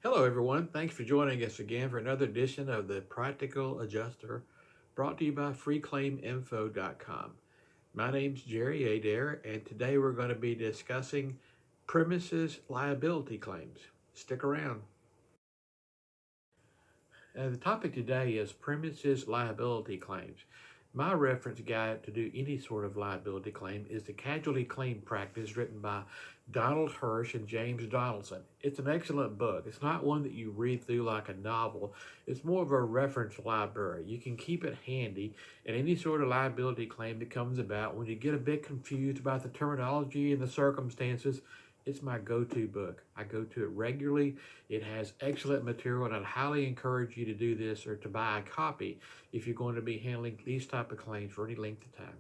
Hello, everyone. Thanks for joining us again for another edition of the Practical Adjuster brought to you by FreeClaimInfo.com. My name's Jerry Adair, and today we're going to be discussing premises liability claims. Stick around. The topic today is premises liability claims. My reference guide to do any sort of liability claim is the Casualty Claim Practice written by Donald Hirsch and James Donaldson. It's an excellent book. It's not one that you read through like a novel. It's more of a reference library. You can keep it handy in any sort of liability claim that comes about. When you get a bit confused about the terminology and the circumstances, it's my go-to book. I go to it regularly. It has excellent material, and I'd highly encourage you to do this or to buy a copy if you're going to be handling these type of claims for any length of time.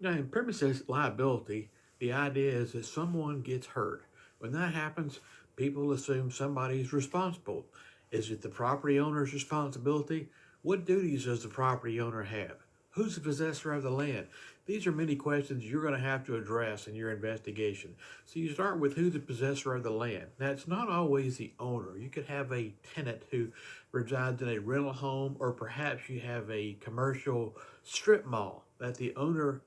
Now, in premises liability, the idea is that someone gets hurt. When that happens, people assume somebody's responsible. Is it the property owner's responsibility? What duties does the property owner have? Who's the possessor of the land? These are many questions you're going to have to address in your investigation. So you start with who's the possessor of the land. Now, it's not always the owner. You could have a tenant who resides in a rental home, or perhaps you have a commercial strip mall that the owner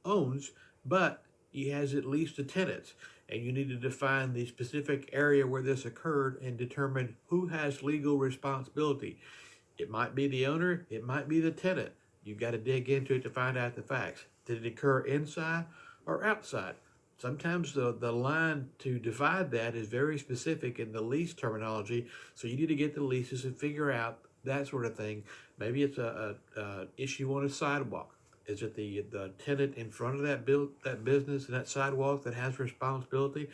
owns, but he has at least a tenant. And you need to define the specific area where this occurred and determine who has legal responsibility. It might be the owner, it might be the tenant. You've got to dig into it to find out the facts. Did it occur inside or outside? Sometimes the line to divide that is very specific in the lease terminology, so you need to get the leases and figure out that sort of thing. Maybe it's a issue on a sidewalk. Is it the tenant in front of that business and that sidewalk that has responsibility?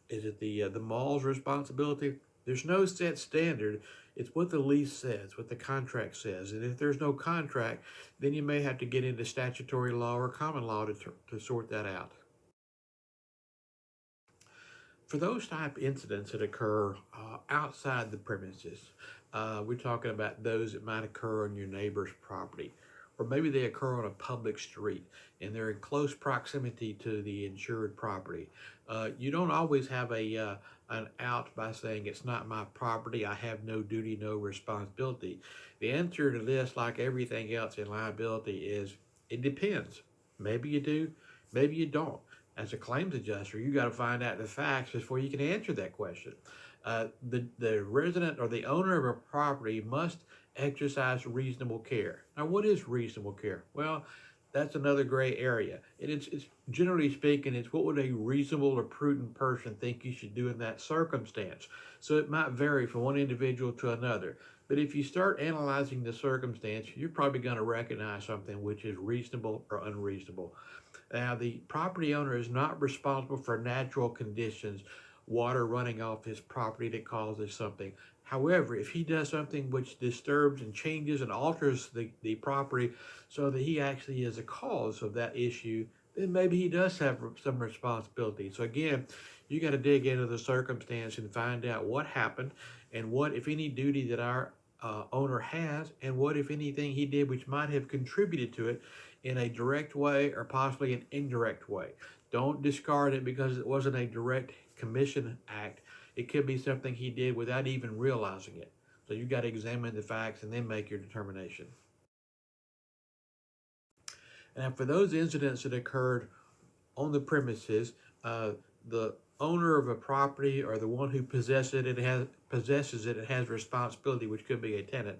Is it the mall's responsibility? There's no set standard. It's what the lease says, what the contract says. And if there's no contract, then you may have to get into statutory law or common law to sort that out. For those type incidents that occur outside the premises, we're talking about those that might occur on your neighbor's property, or maybe they occur on a public street and they're in close proximity to the insured property. You don't always have an out by saying it's not my property, I have no duty, no responsibility. The answer to this, like everything else in liability, is it depends. Maybe you do, maybe you don't. As a claims adjuster, you got to find out the facts before you can answer that question. The resident or the owner of a property must exercise reasonable care. Now, what is reasonable care? Well, that's another gray area. It's generally speaking, it's what would a reasonable or prudent person think you should do in that circumstance. So it might vary from one individual to another. But if you start analyzing the circumstance, you're probably going to recognize something which is reasonable or unreasonable. Now, the property owner is not responsible for natural conditions, water running off his property that causes something. However, if he does something which disturbs and changes and alters the property so that he actually is a cause of that issue, then maybe he does have some responsibility. So again, you got to dig into the circumstance and find out what happened and what, if any, duty that our owner has, and what, if anything, he did which might have contributed to it in a direct way or possibly an indirect way. Don't discard it because it wasn't a direct commission act. It could be something he did without even realizing it. So you got to examine the facts and then make your determination. Now, for those incidents that occurred on the premises, the owner of a property or the one who possesses it and has responsibility, which could be a tenant,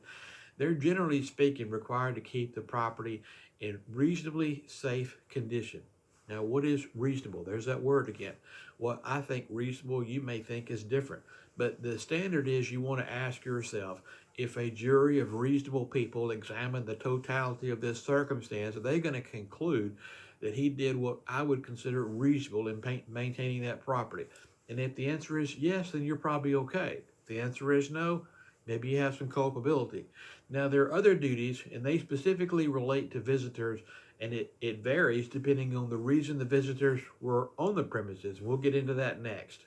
they're generally speaking required to keep the property in reasonably safe condition. Now, what is reasonable? There's that word again. What I think reasonable, you may think is different. But the standard is you want to ask yourself, if a jury of reasonable people examine the totality of this circumstance, are they going to conclude that he did what I would consider reasonable in maintaining that property? And if the answer is yes, then you're probably okay. If the answer is no, maybe you have some culpability. Now, there are other duties, and they specifically relate to visitors, and it varies depending on the reason the visitors were on the premises. We'll get into that next.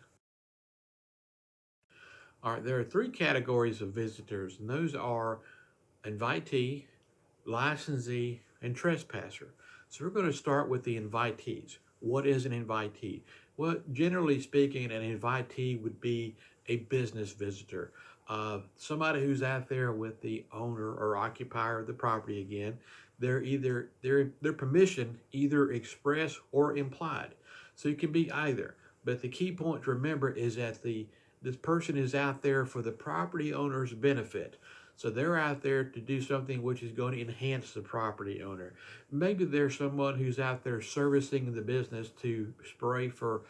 All right, there are three categories of visitors, and those are invitee, licensee, and trespasser. So we're going to start with the invitees. What is an invitee? Well, generally speaking, an invitee would be a business visitor, somebody who's out there with the owner or occupier of the property. Again, they're either their permission either express or implied, so it can be either. But the key point to remember is that the this person is out there for the property owner's benefit. So they're out there to do something which is going to enhance the property owner. Maybe there's someone who's out there servicing the business to spray for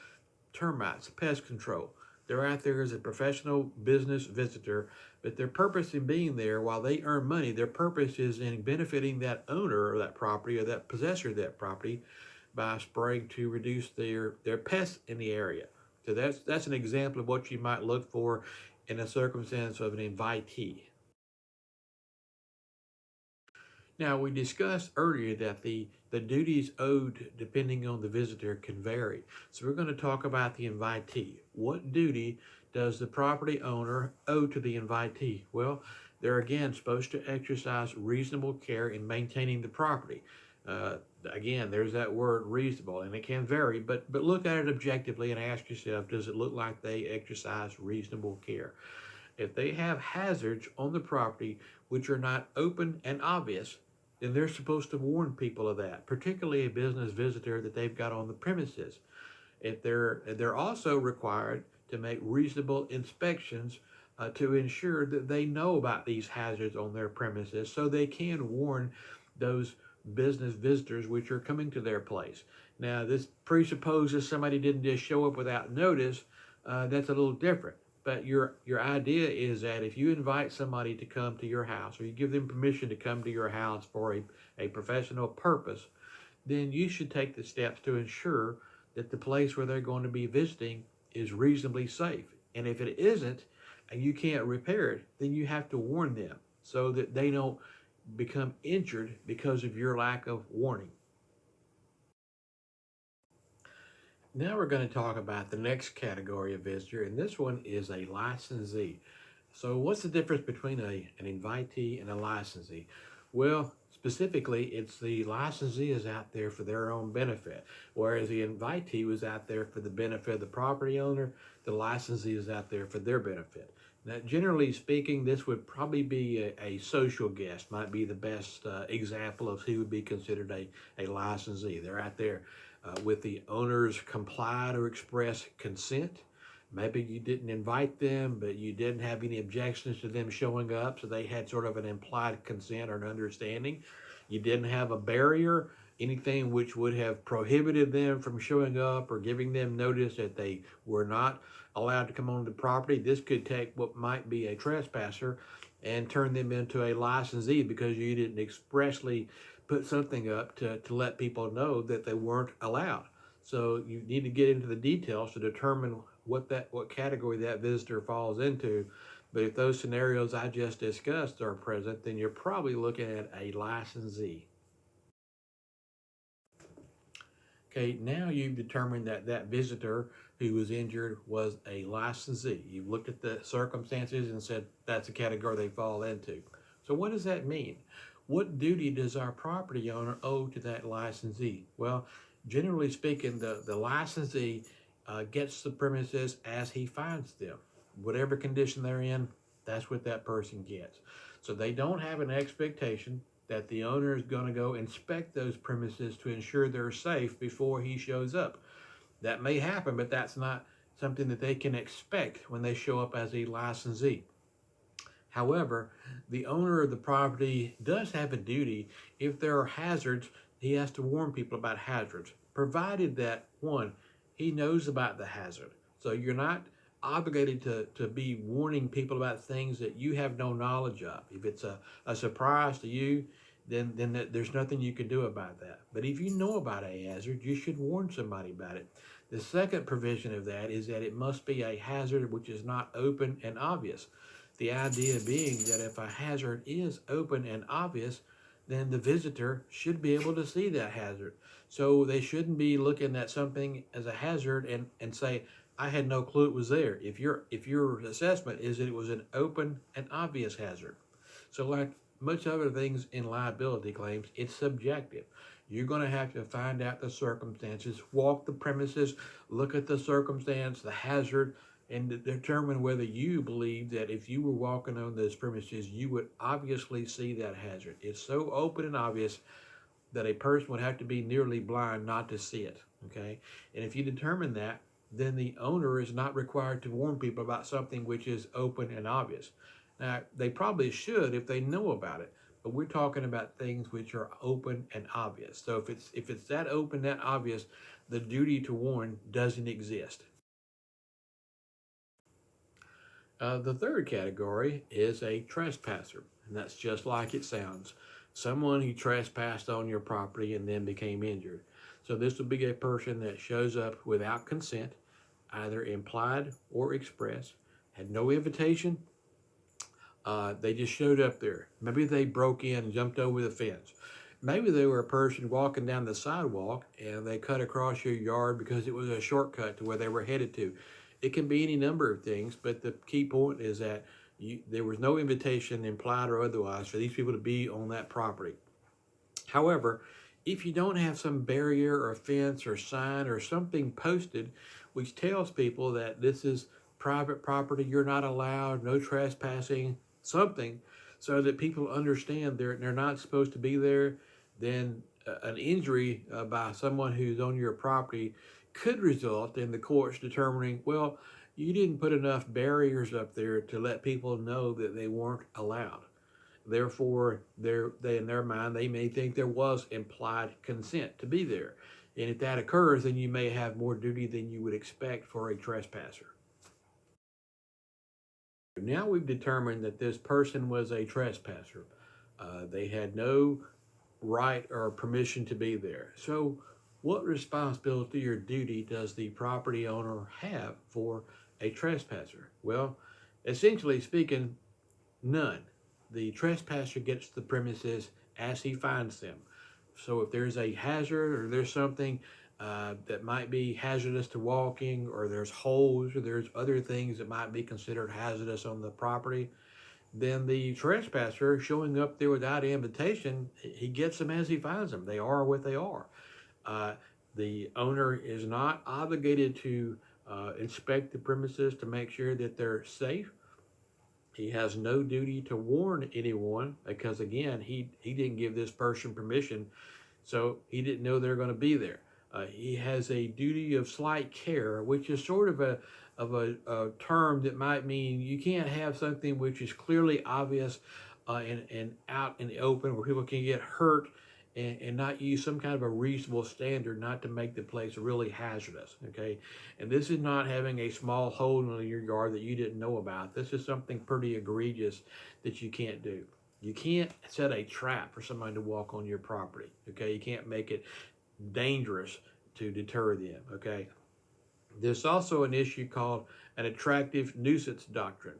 termites, pest control. They're out there as a professional business visitor, but their purpose in being there, while they earn money, their purpose is in benefiting that owner of that property or that possessor of that property by spraying to reduce their pests in the area. So that's an example of what you might look for in a circumstance of an invitee. Now, we discussed earlier that the duties owed depending on the visitor can vary. So we're going to talk about the invitee. What duty does the property owner owe to the invitee? Well, they're again supposed to exercise reasonable care in maintaining the property. Uh, Again, there's that word reasonable, and it can vary, but look at it objectively and ask yourself, does it look like they exercise reasonable care? If they have hazards on the property which are not open and obvious, then they're supposed to warn people of that, particularly a business visitor that they've got on the premises. If they're also required to make reasonable inspections to ensure that they know about these hazards on their premises so they can warn those business visitors which are coming to their place. Now, this presupposes somebody didn't just show up without notice. That's a little different. But your idea is that if you invite somebody to come to your house or you give them permission to come to your house for a professional purpose, then you should take the steps to ensure that the place where they're going to be visiting is reasonably safe. And if it isn't, and you can't repair it, then you have to warn them so that they don't become injured because of your lack of warning. Now we're going to talk about the next category of visitor, and this one is a licensee. So, what's the difference between an invitee and a licensee? Well, specifically, it's the licensee is out there for their own benefit, whereas the invitee was out there for the benefit of the property owner. The licensee is out there for their benefit. Now, generally speaking, this would probably be a social guest, might be the best example of who would be considered a licensee. They're out there with the owner's complied or express consent. Maybe you didn't invite them, but you didn't have any objections to them showing up, so they had sort of an implied consent or an understanding. You didn't have a barrier, anything which would have prohibited them from showing up or giving them notice that they were not allowed to come onto the property. This could take what might be a trespasser and turn them into a licensee because you didn't expressly put something up to let people know that they weren't allowed. So you need to get into the details to determine what category that visitor falls into. But if those scenarios I just discussed are present, then you're probably looking at a licensee. Okay, now you've determined that that visitor who was injured was a licensee. You've looked at the circumstances and said that's the category they fall into. So what does that mean? What duty does our property owner owe to that licensee? Well, generally speaking, the licensee gets the premises as he finds them. Whatever condition they're in, that's what that person gets. So they don't have an expectation that the owner is going to go inspect those premises to ensure they're safe before he shows up. That may happen, but that's not something that they can expect when they show up as a licensee. However, the owner of the property does have a duty. If there are hazards, he has to warn people about hazards, provided that, one, he knows about the hazard. So you're not obligated to be warning people about things that you have no knowledge of. If it's a surprise to you, then there's nothing you can do about that. But if you know about a hazard, you should warn somebody about it. The second provision of that is that it must be a hazard which is not open and obvious. The idea being that if a hazard is open and obvious, then the visitor should be able to see that hazard. So they shouldn't be looking at something as a hazard and say, I had no clue it was there. If your assessment is that it was an open and obvious hazard. So like much other things in liability claims, it's subjective. You're going to have to find out the circumstances, walk the premises, look at the circumstance, the hazard, and determine whether you believe that if you were walking on those premises, you would obviously see that hazard. It's so open and obvious that a person would have to be nearly blind not to see it. Okay, and if you determine that, then the owner is not required to warn people about something which is open and obvious. Now, they probably should if they know about it, but we're talking about things which are open and obvious. So if it's that open, that obvious, the duty to warn doesn't exist. The third category is a trespasser, and that's just like it sounds. Someone who trespassed on your property and then became injured. So this would be a person that shows up without consent, either implied or express, had no invitation. They just showed up there. Maybe they broke in and jumped over the fence. Maybe they were a person walking down the sidewalk and they cut across your yard because it was a shortcut to where they were headed to. It can be any number of things, but the key point is that there was no invitation, implied or otherwise, for these people to be on that property. However, if you don't have some barrier or fence or sign or something posted which tells people that this is private property, you're not allowed, no trespassing, something, so that people understand they're not supposed to be there, then an injury by someone who's on your property could result in the courts determining, well, you didn't put enough barriers up there to let people know that they weren't allowed. Therefore, they in their mind, they may think there was implied consent to be there. And if that occurs, then you may have more duty than you would expect for a trespasser. Now we've determined that this person was a trespasser. They had no right or permission to be there. So, what responsibility or duty does the property owner have for a trespasser? Well, essentially speaking, none. The trespasser gets the premises as he finds them. So if there's a hazard or there's something that might be hazardous to walking, or there's holes, or there's other things that might be considered hazardous on the property, then the trespasser showing up there without invitation, he gets them as he finds them. They are what they are. Uh, the owner is not obligated to inspect the premises to make sure that they're safe. He has no duty to warn anyone because, again, he didn't give this person permission, so he didn't know they're going to be there. He has a duty of slight care, which is sort of a term that might mean you can't have something which is clearly obvious and out in the open where people can get hurt, and not use some kind of a reasonable standard not to make the place really hazardous, okay? And this is not having a small hole in your yard that you didn't know about. This is something pretty egregious that you can't do. You can't set a trap for somebody to walk on your property, okay? You can't make it dangerous to deter them, okay? There's also an issue called an attractive nuisance doctrine.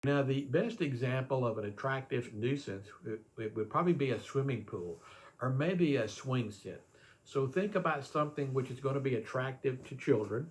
Now, the best example of an attractive nuisance it would probably be a swimming pool or maybe a swing set. So think about something which is going to be attractive to children,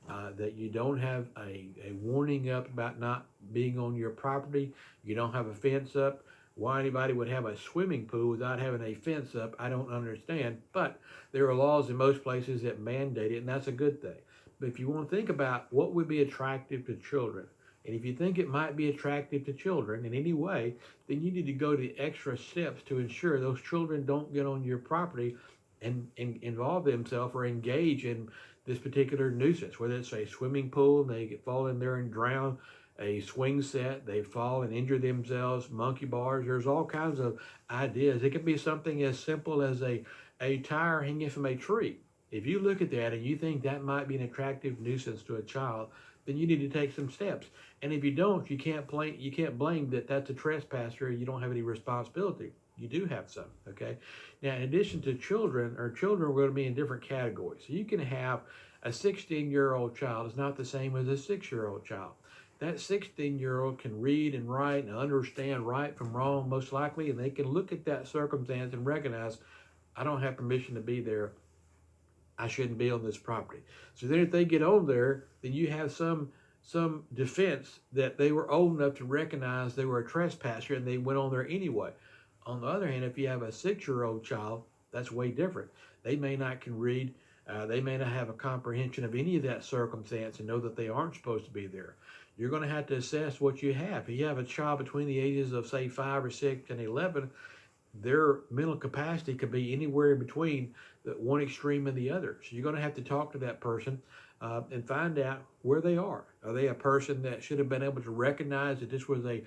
that you don't have a warning up about not being on your property. You don't have a fence up. Why anybody would have a swimming pool without having a fence up, I don't understand. But there are laws in most places that mandate it, and that's a good thing. But if you want to think about what would be attractive to children, and if you think it might be attractive to children in any way, then you need to go to extra steps to ensure those children don't get on your property and involve themselves or engage in this particular nuisance, whether it's a swimming pool, and they fall in there and drown, a swing set, they fall and injure themselves, monkey bars, there's all kinds of ideas. It could be something as simple as a tire hanging from a tree. If you look at that and you think that might be an attractive nuisance to a child, then you need to take some steps. And if you don't, you can't blame that that's a trespasser. You don't have any responsibility. You do have some, okay? Now, in addition to children are going to be in different categories. So you can have a 16-year-old child is not the same as a 6-year-old child. That 16-year-old can read and write and understand right from wrong, most likely, and they can look at that circumstance and recognize, I don't have permission to be there. I shouldn't be on this property. So then if they get on there, then you have some defense that they were old enough to recognize they were a trespasser and they went on there anyway. On the other hand, if you have a 6-year-old child, that's way different. They may not can read. They may not have a comprehension of any of that circumstance and know that they aren't supposed to be there. You're going to have to assess what you have. If you have a child between the ages of, say, 5 or 6 and 11, their mental capacity could be anywhere in between the one extreme and the other. So you're going to have to talk to that person and find out where they are. Are they a person that should have been able to recognize that this was a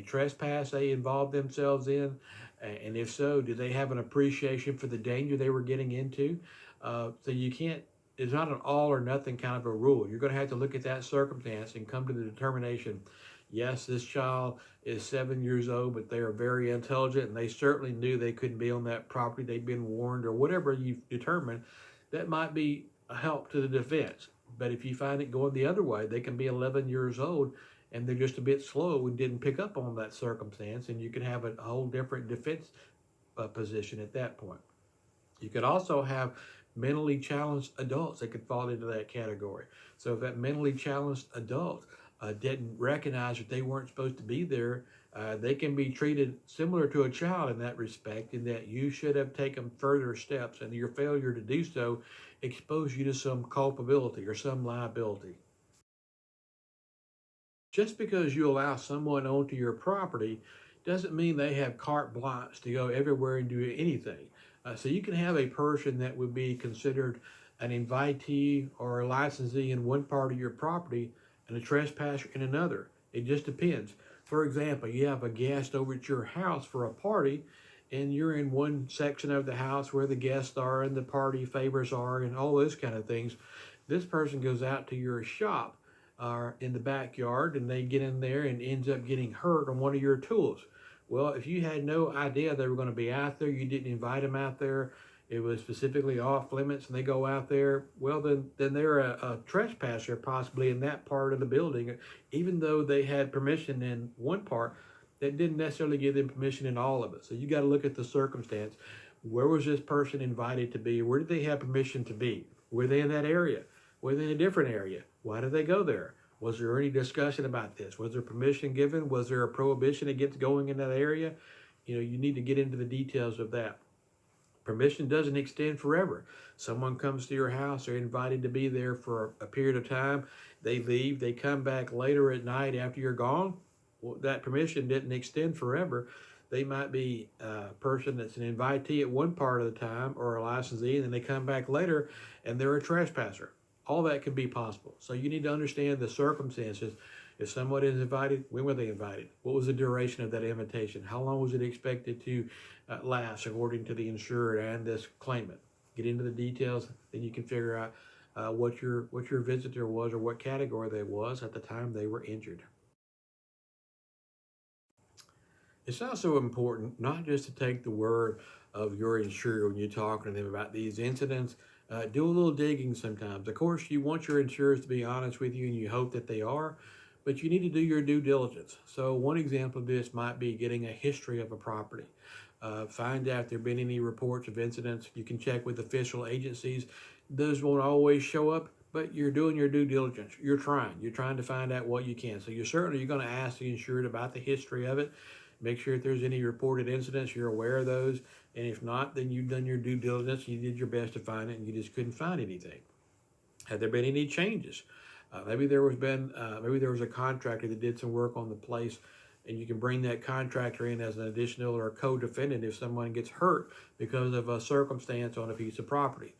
trespass they involved themselves in? And if so, do they have an appreciation for the danger they were getting into? So you can't, it's not an all or nothing kind of a rule. You're going to have to look at that circumstance and come to the determination, yes, this child is 7 years old, but they are very intelligent and they certainly knew they couldn't be on that property. They'd been warned, or whatever you've determined. That might be a help to the defense. But if you find it going the other way, they can be 11 years old and they're just a bit slow and didn't pick up on that circumstance, and you can have a whole different defense position at that point. You could also have mentally challenged adults that could fall into that category. So if that mentally challenged adult didn't recognize that they weren't supposed to be there, they can be treated similar to a child in that respect, in that you should have taken further steps, and your failure to do so exposed you to some culpability or some liability. Just because you allow someone onto your property doesn't mean they have carte blanche to go everywhere and do anything. So you can have a person that would be considered an invitee or a licensee in one part of your property and a trespasser in another. It just depends. For example, you have a guest over at your house for a party, and you're in one section of the house where the guests are and the party favors are and all those kind of things. This person goes out to your shop in the backyard, and they get in there and ends up getting hurt on one of your tools. Well, if you had no idea they were going to be out there, you didn't invite them out there, it was specifically off limits, and they go out there, well, then they're a trespasser possibly in that part of the building, even though they had permission in one part. That didn't necessarily give them permission in all of it. So you got to look at the circumstance. Where was this person invited to be? Where did they have permission to be? Were they in that area? Were they in a different area? Why did they go there? Was there any discussion about this? Was there permission given? Was there a prohibition against going in that area? You need to get into the details of that. Permission doesn't extend forever. Someone comes to your house, they're invited to be there for a period of time. They leave, they come back later at night after you're gone. Well, that permission didn't extend forever. They might be a person that's an invitee at one part of the time or a licensee, and then they come back later and they're a trespasser. All that could be possible. So you need to understand the circumstances. If someone is invited, when were they invited? What was the duration of that invitation? How long was it expected to last according to the insured and this claimant? Get into the details, then you can figure out what your visitor was or what category they was at the time they were injured. It's also important not just to take the word of your insurer when you're talking to them about these incidents. Do a little digging sometimes. Of course, you want your insurers to be honest with you, and you hope that they are, but you need to do your due diligence. So one example of this might be getting a history of a property. Find out if there have been any reports of incidents. You can check with official agencies. Those won't always show up, but you're doing your due diligence. You're trying to find out what you can. So you're going to ask the insured about the history of it. Make sure if there's any reported incidents, you're aware of those. And if not, then you've done your due diligence. You did your best to find it, and you just couldn't find anything. Have there been any changes? Maybe there was a contractor that did some work on the place, and you can bring that contractor in as an additional or a co-defendant if someone gets hurt because of a circumstance on a piece of property.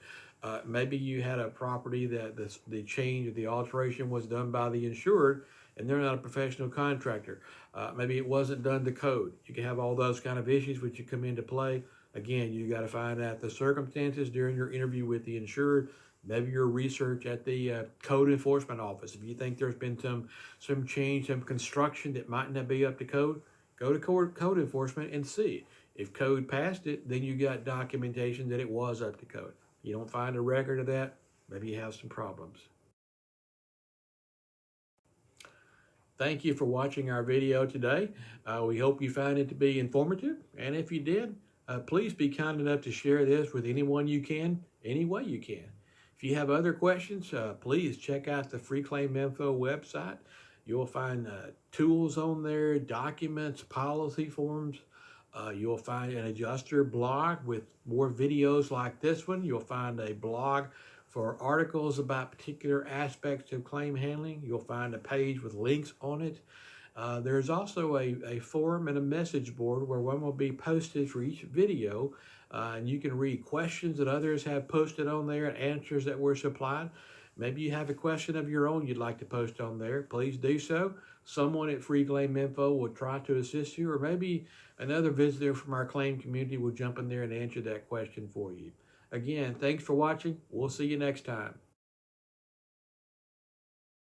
Maybe you had a property that the change or the alteration was done by the insured, and they're not a professional contractor. Maybe it wasn't done to code. You can have all those kind of issues which you come into play. Again, you got to find out the circumstances during your interview with the insured. Maybe your research at the code enforcement office. If you think there's been some change, some construction that might not be up to code, go to code enforcement and see. If code passed it, then you got documentation that it was up to code. You don't find a record of that, maybe you have some problems. Thank you for watching our video today. We hope you found it to be informative, and if you did, please be kind enough to share this with anyone you can, any way you can. If you have other questions, please check out the FreeClaimInfo website. You'll find tools on there, documents, policy forms, You'll find an adjuster blog with more videos like this one. You'll find a blog for articles about particular aspects of claim handling. You'll find a page with links on it. There's also a forum and a message board where one will be posted for each video, and you can read questions that others have posted on there and answers that were supplied. Maybe you have a question of your own you'd like to post on there. Please do so. Someone at Free Claim Info will try to assist you, or maybe another visitor from our claim community will jump in there and answer that question for you. Again, thanks for watching. We'll see you next time.